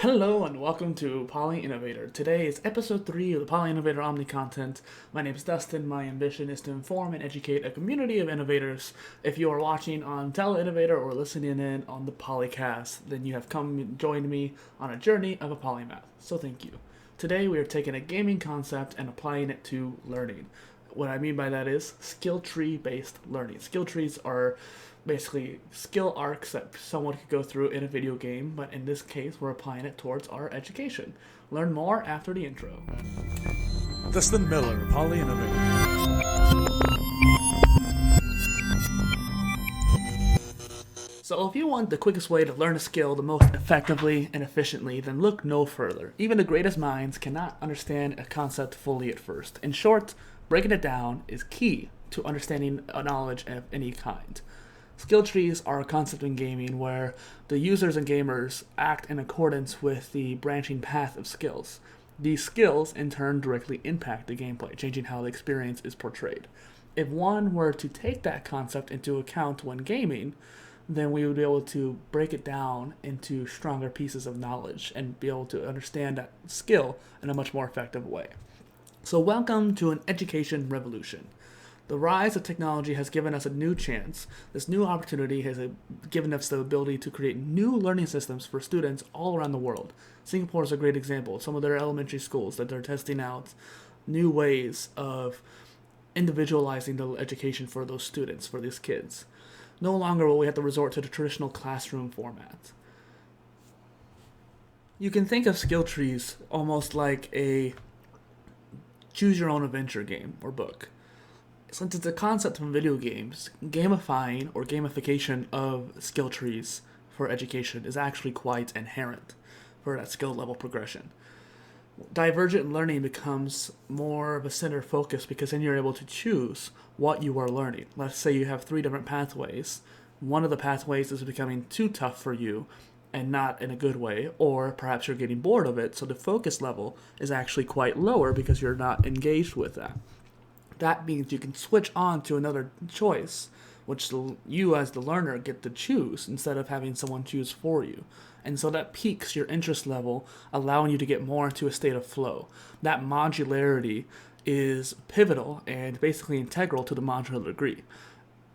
Hello and welcome to PolyInnovator. Today is episode 3 of the PolyInnovator OmniContent. My name is Dustin. My ambition is to inform and educate a community of innovators. If you are watching on TeleInnovator or listening in on the POLYCASTS, then you have come and joined me on a journey of a polymath. So thank you. Today we are taking a gaming concept and applying it to learning. What I mean by that is skill tree based learning. Skill trees are basically skill arcs that someone could go through in a video game, but in this case, we're applying it towards our education. Learn more after the intro. Dustin Miller, PolyInnovator. So if you want the quickest way to learn a skill the most effectively and efficiently, then look no further. Even the greatest minds cannot understand a concept fully at first. In short, breaking it down is key to understanding a knowledge of any kind. Skill trees are a concept in gaming where the users and gamers act in accordance with the branching path of skills. These skills, in turn, directly impact the gameplay, changing how the experience is portrayed. If one were to take that concept into account when gaming, then we would be able to break it down into stronger pieces of knowledge and be able to understand that skill in a much more effective way. So welcome to an education revolution. The rise of technology has given us a new chance. This new opportunity has given us the ability to create new learning systems for students all around the world. Singapore is a great example. Some of their elementary schools that they're testing out new ways of individualizing the education for those students, for these kids. No longer will we have to resort to the traditional classroom format. You can think of skill trees almost like a choose your own adventure game or book. Since it's a concept from video games, gamifying or gamification of skill trees for education is actually quite inherent for that skill level progression. Divergent learning becomes more of a center focus because then you're able to choose what you are learning. Let's say you have 3 different pathways. One of the pathways is becoming too tough for you and not in a good way, or perhaps you're getting bored of it, so the focus level is actually quite lower because you're not engaged with that. That means you can switch on to another choice, which you as the learner get to choose instead of having someone choose for you. And so that peaks your interest level, allowing you to get more into a state of flow. That modularity is pivotal and basically integral to the modular degree.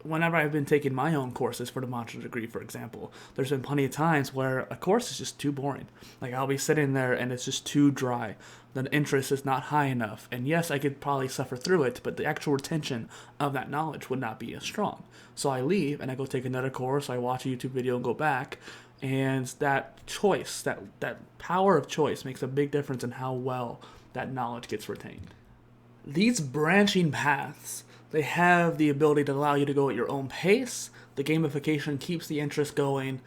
Whenever I've been taking my own courses for the modular degree, for example, there's been plenty of times where a course is just too boring. Like I'll be sitting there and it's just too dry. The interest is not high enough. And yes, I could probably suffer through it, but the actual retention of that knowledge would not be as strong. So I leave and I go take another course, I watch a YouTube video and go back. And that choice, that power of choice makes a big difference in how well that knowledge gets retained. These branching paths, they have the ability to allow you to go at your own pace. The gamification keeps the interest going.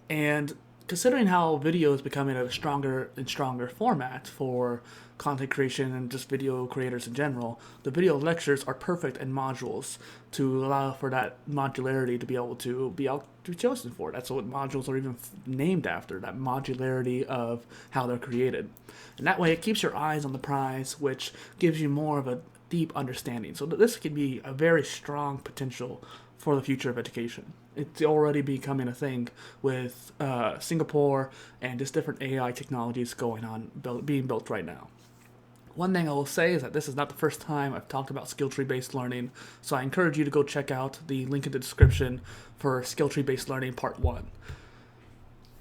And considering how video is becoming a stronger and stronger format for content creation and just video creators in general, the video lectures are perfect in modules to allow for that modularity to be able to be chosen for. That's what modules are even named after, that modularity of how they're created. And that way it keeps your eyes on the prize, which gives you more of a deep understanding. So this could be a very strong potential for the future of education. It's already becoming a thing with Singapore and just different AI technologies going on, being built right now. One thing I will say is that this is not the first time I've talked about skill tree based learning, so I encourage you to go check out the link in the description for skill tree based learning part 1.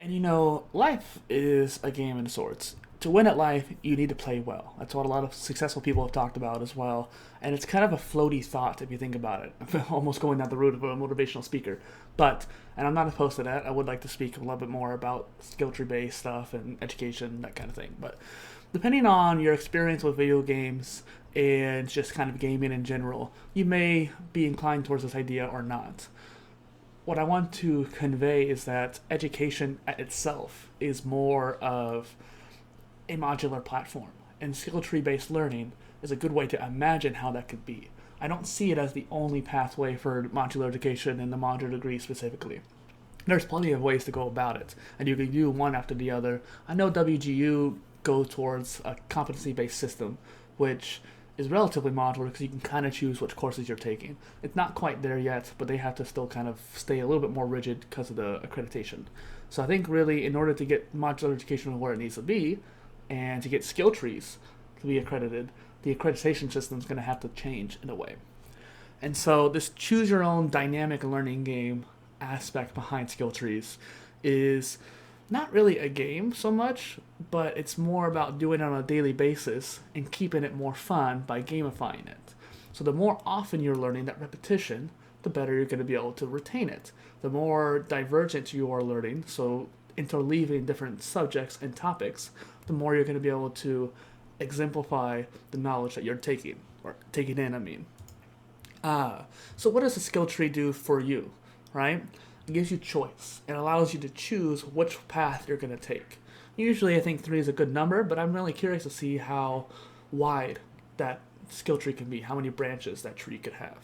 And life is a game of sorts. To win at life, you need to play well. That's what a lot of successful people have talked about as well. And it's kind of a floaty thought if you think about it. I'm almost going down the route of a motivational speaker. And I'm not opposed to that. I would like to speak a little bit more about skill tree-based stuff and education, that kind of thing. But depending on your experience with video games and just kind of gaming in general, you may be inclined towards this idea or not. What I want to convey is that education itself is more of a modular platform, and skill tree based learning is a good way to imagine how that could be. I don't see it as the only pathway for modular education and the modular degree specifically. There's plenty of ways to go about it, and you can do one after the other. I know WGU go towards a competency based system, which is relatively modular because you can kind of choose which courses you're taking. It's not quite there yet, but they have to still kind of stay a little bit more rigid because of the accreditation. So I think really in order to get modular education where it needs to be and to get skill trees to be accredited, the accreditation system is going to have to change in a way. And so this choose your own dynamic learning game aspect behind skill trees is not really a game so much, but it's more about doing it on a daily basis and keeping it more fun by gamifying it. So the more often you're learning that repetition, the better you're going to be able to retain it. The more divergent you are learning, so interleaving different subjects and topics, the more you're going to be able to exemplify the knowledge that you're taking, or taking in, I mean. So what does a skill tree do for you, right? It gives you choice. It allows you to choose which path you're going to take. Usually I think 3 is a good number, but I'm really curious to see how wide that skill tree can be, how many branches that tree could have.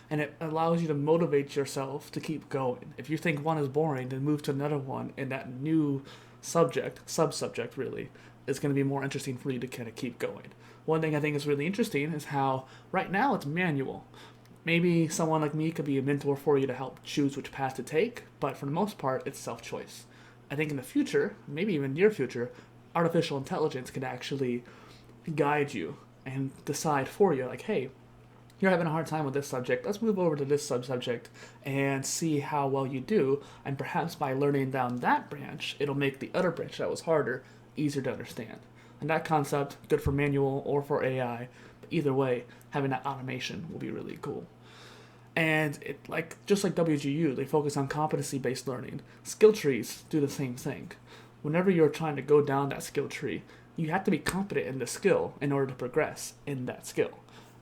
And it allows you to motivate yourself to keep going. If you think one is boring, then move to another one, and that new subsubject really, is going to be more interesting for you to kind of keep going. One thing I think is really interesting is how right now it's manual. Maybe someone like me could be a mentor for you to help choose which path to take, but for the most part, it's self-choice. I think in the future, maybe even near future, artificial intelligence can actually guide you and decide for you, like, hey, you're having a hard time with this subject, let's move over to this subsubject and see how well you do, and perhaps by learning down that branch, it'll make the other branch that was harder easier to understand. And that concept, good for manual or for AI, but either way, having that automation will be really cool. And just like WGU, they focus on competency-based learning. Skill trees do the same thing. Whenever you're trying to go down that skill tree, you have to be competent in the skill in order to progress in that skill.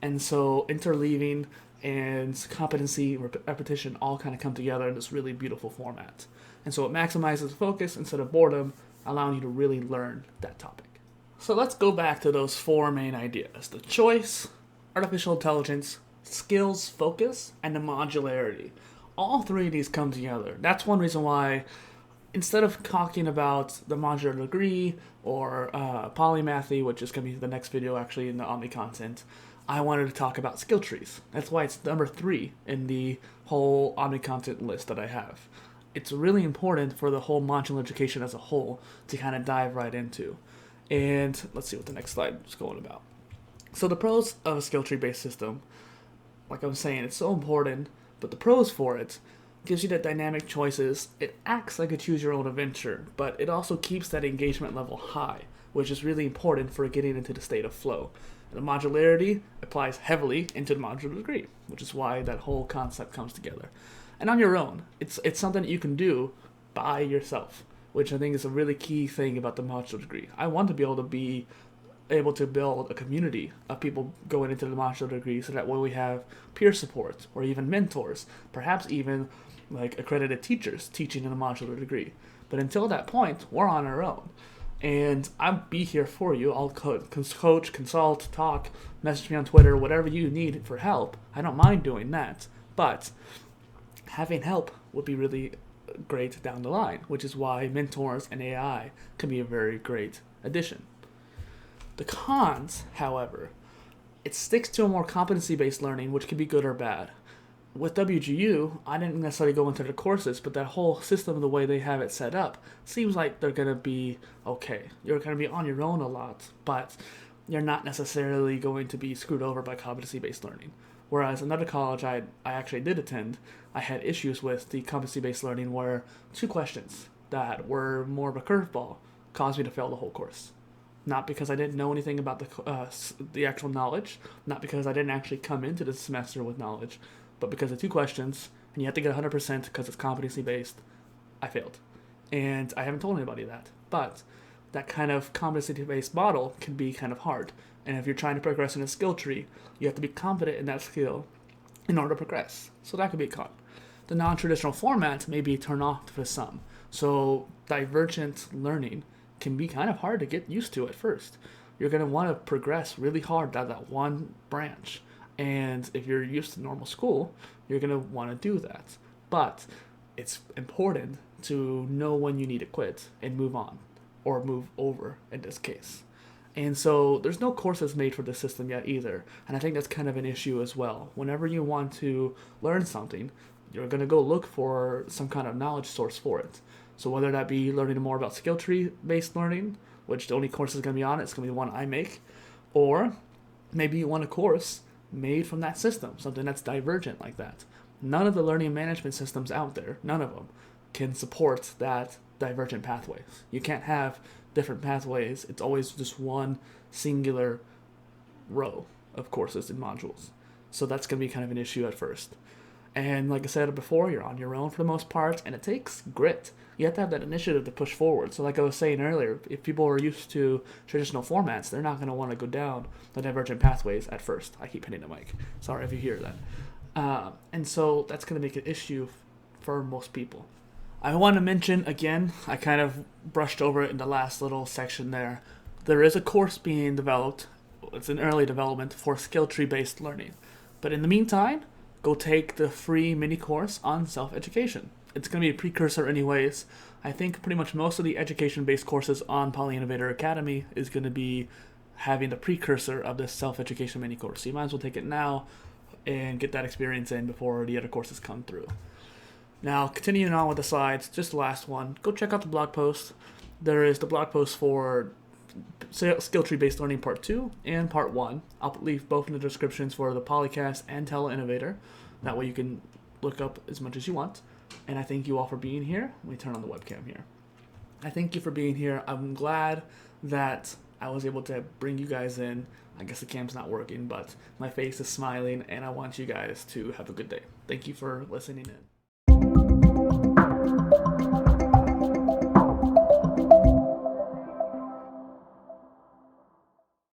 And so interleaving and competency, repetition all kind of come together in this really beautiful format. And so it maximizes focus instead of boredom, allowing you to really learn that topic. So let's go back to those 4 main ideas: the choice, artificial intelligence, skills focus, and the modularity. All 3 of these come together. That's one reason why instead of talking about the modular degree or polymathy, which is going to be the next video actually in the OmniContent, I wanted to talk about skill trees. That's why it's number 3 in the whole OmniContent list that I have. It's really important for the whole modular education as a whole to kind of dive right into. And let's see what the next slide is going about. So the pros of a skill tree based system, like I was saying, it's so important, but the pros for it gives you that dynamic choices. It acts like a choose your own adventure, but it also keeps that engagement level high, which is really important for getting into the state of flow. And the modularity applies heavily into the modular degree, which is why that whole concept comes together. And on your own, it's something that you can do by yourself, which I think is a really key thing about the modular degree. I want to be able to build a community of people going into the modular degree so that way we have peer support or even mentors, perhaps even like accredited teachers teaching in a modular degree. But until that point, we're on our own. And I'll be here for you. I'll coach, consult, talk, message me on Twitter, whatever you need for help. I don't mind doing that. But having help would be really great down the line, which is why mentors and AI can be a very great addition. The cons, however, it sticks to a more competency-based learning, which can be good or bad. With WGU, I didn't necessarily go into the courses, but that whole system, the way they have it set up, seems like they're going to be okay. You're going to be on your own a lot, but you're not necessarily going to be screwed over by competency-based learning. Whereas another college I actually did attend, I had issues with the competency-based learning where 2 questions that were more of a curveball caused me to fail the whole course. Not because I didn't know anything about the actual knowledge, not because I didn't actually come into the semester with knowledge, but because of 2 questions, and you have to get 100% because it's competency-based, I failed. And I haven't told anybody that. But that kind of competency-based model can be kind of hard. And if you're trying to progress in a skill tree, you have to be confident in that skill in order to progress. So that could be a con. The non-traditional format may be a turn off for some. So divergent learning can be kind of hard to get used to at first. You're going to want to progress really hard down that one branch. And if you're used to normal school, you're going to want to do that. But it's important to know when you need to quit and move on, or move over in this case. And so there's no courses made for this system yet either. And I think that's kind of an issue as well. Whenever you want to learn something, you're going to go look for some kind of knowledge source for it. So whether that be learning more about skill tree based learning, which the only course is going to be on it's going to be the one I make, or maybe you want a course made from that system, something that's divergent like that. None of the learning management systems out there, none of them, can support that divergent pathways. You can't have different pathways. It's always just one singular row of courses and modules. So that's going to be kind of an issue at first. And like I said before, you're on your own for the most part, and it takes grit. You have to have that initiative to push forward. So like I was saying earlier, if people are used to traditional formats, they're not going to want to go down the divergent pathways at first. I keep hitting the mic. Sorry if you hear that. And so that's going to make an issue for most people. I want to mention again, I kind of brushed over it in the last little section there. There is a course being developed. It's in early development for skill tree based learning. But in the meantime, go take the free mini course on self-education. It's going to be a precursor anyways. I think pretty much most of the education-based courses on PolyInnovator Academy is going to be having the precursor of this self-education mini course. So you might as well take it now and get that experience in before the other courses come through. Now, continuing on with the slides, just the last one, go check out the blog post. There is the blog post for Skill Tree Based Learning Part 2 and Part 1. I'll leave both in the descriptions for the PolyCast and PolyInnovator. That way you can look up as much as you want. And I thank you all for being here. Let me turn on the webcam here. I thank you for being here. I'm glad that I was able to bring you guys in. I guess the cam's not working, but my face is smiling, and I want you guys to have a good day. Thank you for listening in.